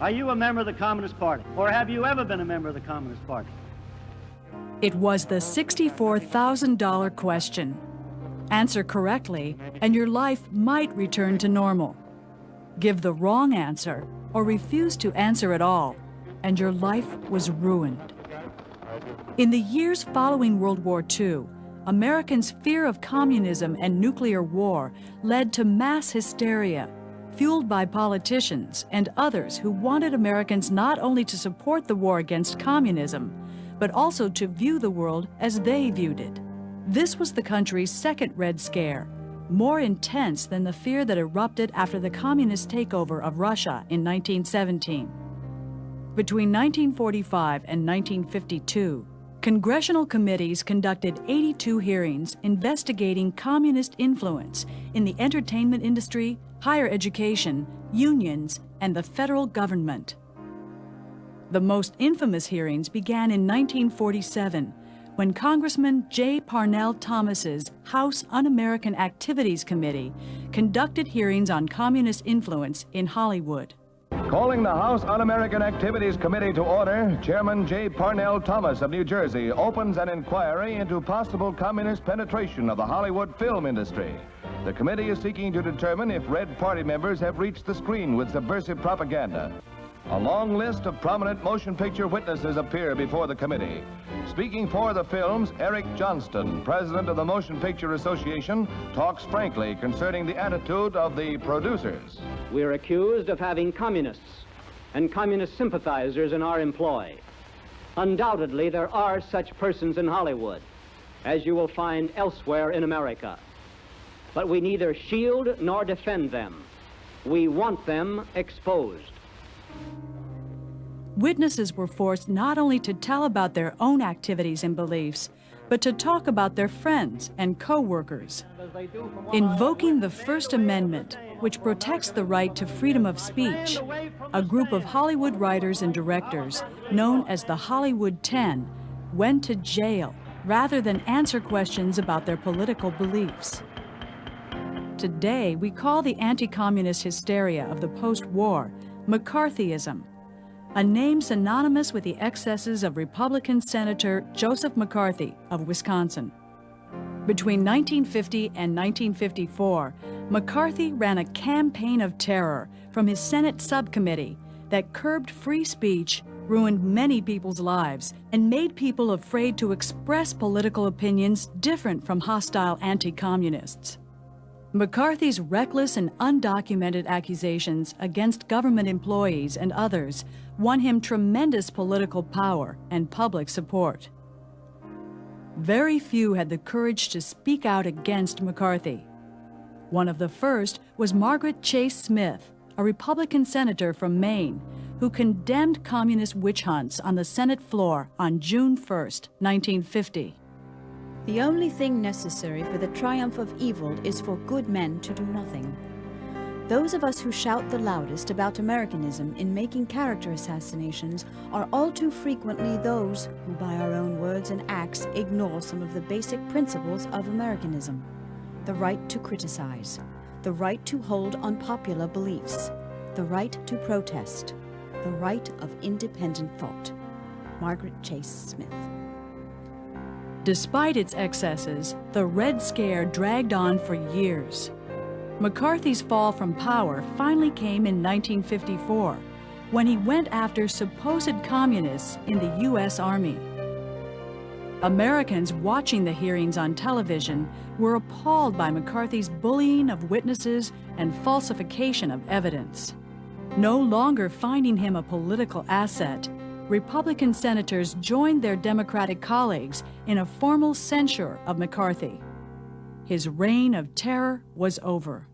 Are you a member of the Communist Party? Or have you ever been a member of the Communist Party? It was the $64,000 question. Answer correctly, and your life might return to normal. Give the wrong answer, or refuse to answer at all, and your life was ruined. In the years following World War II, Americans' fear of communism and nuclear war led to mass hysteria, fueled by politicians and others who wanted Americans not only to support the war against communism, but also to view the world as they viewed it. This was the country's second Red Scare, more intense than the fear that erupted after the communist takeover of Russia in 1917. Between 1945 and 1952, congressional committees conducted 82 hearings investigating communist influence in the entertainment industry, higher education, unions, and the federal government. The most infamous hearings began in 1947, when Congressman J. Parnell Thomas's House Un-American Activities Committee conducted hearings on communist influence in Hollywood. Calling the House Un-American Activities Committee to order, Chairman J. Parnell Thomas of New Jersey opens an inquiry into possible communist penetration of the Hollywood film industry. The committee is seeking to determine if Red Party members have reached the screen with subversive propaganda. A long list of prominent motion picture witnesses appear before the committee. Speaking for the films, Eric Johnston, president of the Motion Picture Association, talks frankly concerning the attitude of the producers. We're accused of having communists and communist sympathizers in our employ. Undoubtedly, there are such persons in Hollywood, as you will find elsewhere in America. But we neither shield nor defend them. We want them exposed. Witnesses were forced not only to tell about their own activities and beliefs, but to talk about their friends and co-workers. Invoking the First Amendment, which protects the right to freedom of speech, a group of Hollywood writers and directors, known as the Hollywood 10, went to jail rather than answer questions about their political beliefs. Today, we call the anti-communist hysteria of the post-war McCarthyism, a name synonymous with the excesses of Republican Senator Joseph McCarthy of Wisconsin. Between 1950 and 1954, McCarthy ran a campaign of terror from his Senate subcommittee that curbed free speech, ruined many people's lives, and made people afraid to express political opinions different from hostile anti-communists. McCarthy's reckless and undocumented accusations against government employees and others won him tremendous political power and public support. Very few had the courage to speak out against McCarthy. One of the first was Margaret Chase Smith, a Republican senator from Maine, who condemned communist witch hunts on the Senate floor on June 1, 1950. The only thing necessary for the triumph of evil is for good men to do nothing. Those of us who shout the loudest about Americanism in making character assassinations are all too frequently those who, by our own words and acts, ignore some of the basic principles of Americanism. The right to criticize, the right to hold unpopular beliefs, the right to protest, the right of independent thought. Margaret Chase Smith. Despite its excesses, the Red Scare dragged on for years. McCarthy's fall from power finally came in 1954, when he went after supposed communists in the U.S. Army. Americans watching the hearings on television were appalled by McCarthy's bullying of witnesses and falsification of evidence. No longer finding him a political asset, Republican senators joined their Democratic colleagues in a formal censure of McCarthy. His reign of terror was over.